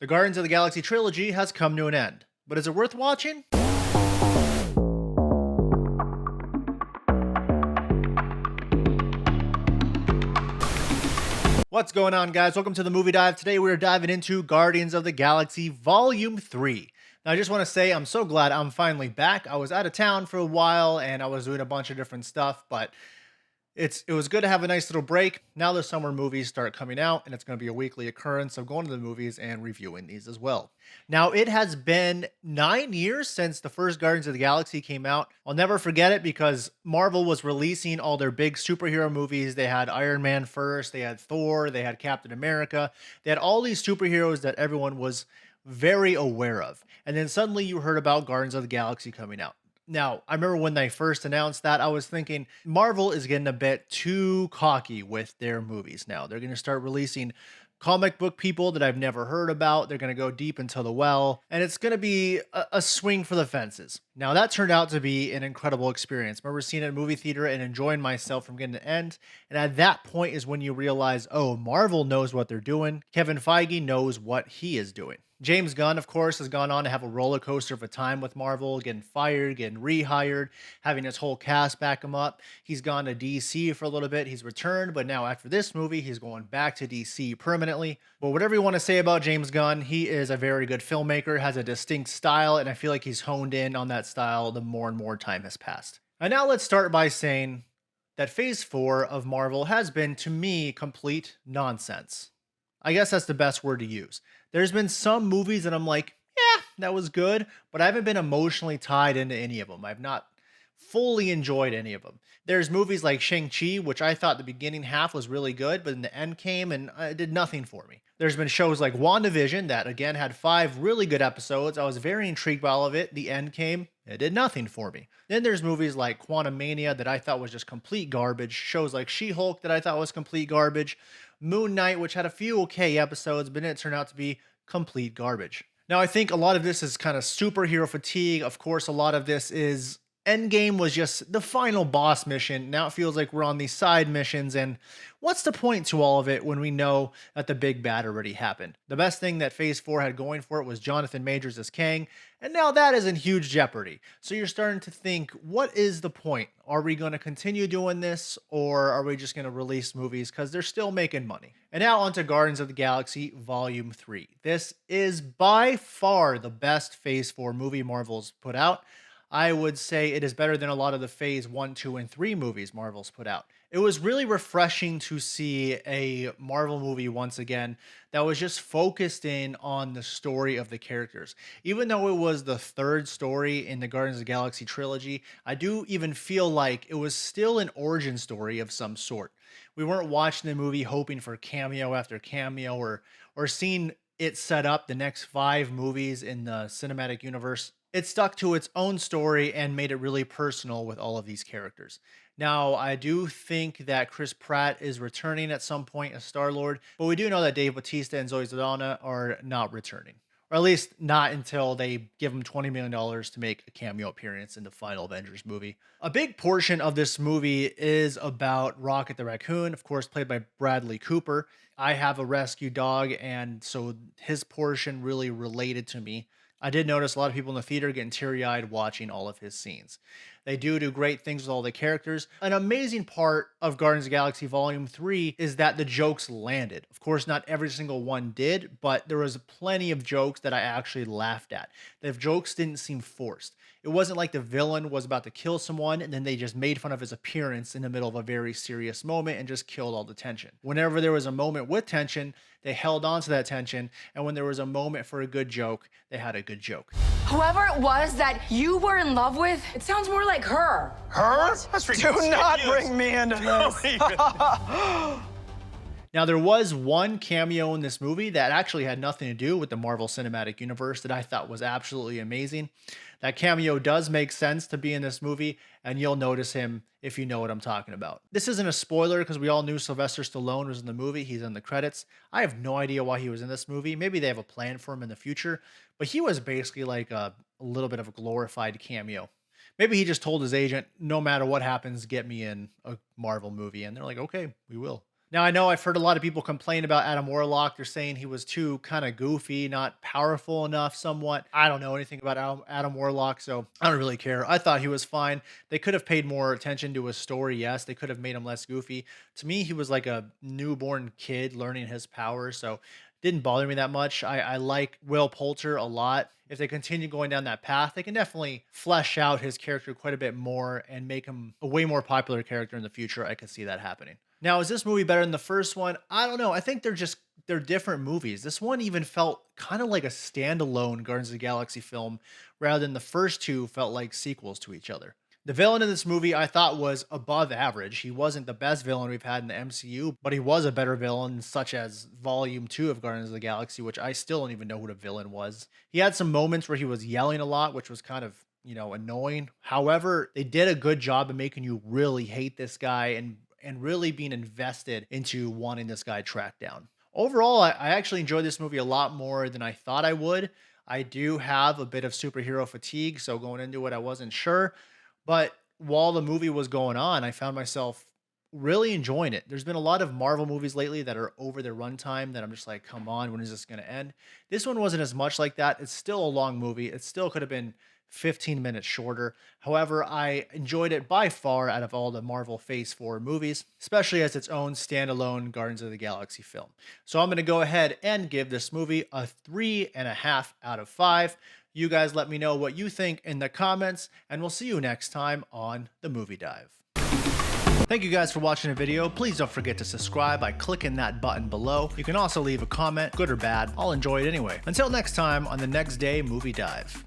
The Guardians of the Galaxy trilogy has come to an end, but is it worth watching? What's going on, guys? Welcome to the Movie Dive. Today we're diving into Guardians of the Galaxy Volume 3. Now, I just want to say I'm so glad I'm finally back. I was out of town for a while and I was doing a bunch of different stuff, but it was good to have a nice little break. Now the summer movies start coming out, and it's going to be a weekly occurrence of going to the movies and reviewing these as well. Now, it has been 9 years since the first Guardians of the Galaxy came out. I'll never forget it because Marvel was releasing all their big superhero movies. They had Iron Man first, they had Thor, they had Captain America. They had all these superheroes that everyone was very aware of. And then suddenly you heard about Guardians of the Galaxy coming out. Now, I remember when they first announced that, I was thinking Marvel is getting a bit too cocky with their movies now. They're going to start releasing comic book people that I've never heard about. They're going to go deep into the well, and it's going to be a swing for the fences. Now, that turned out to be an incredible experience. I remember seeing it in a movie theater and enjoying myself from beginning to end. And at that point is when you realize, oh, Marvel knows what they're doing. Kevin Feige knows what he is doing. James Gunn, of course, has gone on to have a roller coaster of a time with Marvel, getting fired, getting rehired, having his whole cast back him up. He's gone to DC for a little bit. He's returned, but now after this movie, he's going back to DC permanently. But whatever you want to say about James Gunn, he is a very good filmmaker, has a distinct style, and I feel like he's honed in on that style the more and more time has passed. And now let's start by saying that Phase 4 of Marvel has been, to me, complete nonsense. I guess that's the best word to use. There's been some movies that I'm like, yeah, that was good, but I haven't been emotionally tied into any of them. I've not fully enjoyed any of them. There's movies like Shang-Chi, which I thought the beginning half was really good, but then the end came and it did nothing for me. There's been shows like WandaVision that, again, had 5 really good episodes. I was very intrigued by all of it. The end came, it did nothing for me. Then there's movies like Quantumania that I thought was just complete garbage. Shows like She-Hulk that I thought was complete garbage. Moon Knight, which had a few okay episodes, but it turned out to be complete garbage. Now, I think a lot of this is kind of superhero fatigue. Of course, a lot of this is Endgame was just the final boss mission. Now it feels like we're on these side missions, and what's the point to all of it when we know that the big bad already happened? The best thing that Phase 4 had going for it was Jonathan Majors as Kang, and now that is in huge jeopardy. So you're starting to think, what is the point? Are we going to continue doing this, or are we just going to release movies because they're still making money? And now onto Guardians of the Galaxy Volume 3. This is by far the best Phase 4 movie Marvel's put out. I would say it is better than a lot of the Phase 1, 2, and 3 movies Marvel's put out. It was really refreshing to see a Marvel movie once again that was just focused in on the story of the characters. Even though it was the third story in the Guardians of the Galaxy trilogy, I do even feel like it was still an origin story of some sort. We weren't watching the movie hoping for cameo after cameo or seeing it set up the next 5 movies in the cinematic universe. It stuck to its own story and made it really personal with all of these characters. Now, I do think that Chris Pratt is returning at some point as Star-Lord, but we do know that Dave Bautista and Zoe Saldana are not returning. Or at least not until they give him $20 million to make a cameo appearance in the final Avengers movie. A big portion of this movie is about Rocket the Raccoon, of course, played by Bradley Cooper. I have a rescue dog, and so his portion really related to me. I did notice a lot of people in the theater getting teary-eyed watching all of his scenes. They do great things with all the characters. An amazing part of Guardians of the Galaxy Volume 3 is that the jokes landed. Of course, not every single one did, but there was plenty of jokes that I actually laughed at. The jokes didn't seem forced. It wasn't like the villain was about to kill someone and then they just made fun of his appearance in the middle of a very serious moment and just killed all the tension. Whenever there was a moment with tension, they held on to that tension, and when there was a moment for a good joke, they had a good joke. Whoever it was that you were in love with, it sounds more like her. Her? That's ridiculous. Do not bring me into this. Now, there was one cameo in this movie that actually had nothing to do with the Marvel Cinematic Universe that I thought was absolutely amazing. That cameo does make sense to be in this movie, and you'll notice him if you know what I'm talking about. This isn't a spoiler because we all knew Sylvester Stallone was in the movie. He's in the credits. I have no idea why he was in this movie. Maybe they have a plan for him in the future, but he was basically like a little bit of a glorified cameo. Maybe he just told his agent, no matter what happens, get me in a Marvel movie. And they're like, okay, we will. Now, I know I've heard a lot of people complain about Adam Warlock. They're saying he was too kind of goofy, not powerful enough somewhat. I don't know anything about Adam Warlock, so I don't really care. I thought he was fine. They could have paid more attention to his story, yes. They could have made him less goofy. To me, he was like a newborn kid learning his powers, so didn't bother me that much. I like Will Poulter a lot. If they continue going down that path, they can definitely flesh out his character quite a bit more and make him a way more popular character in the future. I could see that happening. Now, is this movie better than the first one? I don't know. I think they're different movies. This one even felt kind of like a standalone Guardians of the Galaxy film, rather than the first two felt like sequels to each other. The villain in this movie I thought was above average. He wasn't the best villain we've had in the MCU, but he was a better villain, such as Volume 2 of Guardians of the Galaxy, which I still don't even know who the villain was. He had some moments where he was yelling a lot, which was kind of, annoying. However, they did a good job of making you really hate this guy and really being invested into wanting this guy tracked down. Overall, I actually enjoyed this movie a lot more than I thought I would. I do have a bit of superhero fatigue, so going into it, I wasn't sure. But while the movie was going on, I found myself really enjoying it. There's been a lot of Marvel movies lately that are over their runtime that I'm just like, come on, when is this going to end? This one wasn't as much like that. It's still a long movie. It still could have been 15 minutes shorter. However, I enjoyed it by far out of all the Marvel Phase 4 movies, especially as its own standalone Guardians of the Galaxy film. So I'm going to go ahead and give this movie a 3.5 out of 5. You guys let me know what you think in the comments, and we'll see you next time on The Movie Dive. Thank you guys for watching the video. Please don't forget to subscribe by clicking that button below. You can also leave a comment, good or bad. I'll enjoy it anyway. Until next time on the Next Day Movie Dive.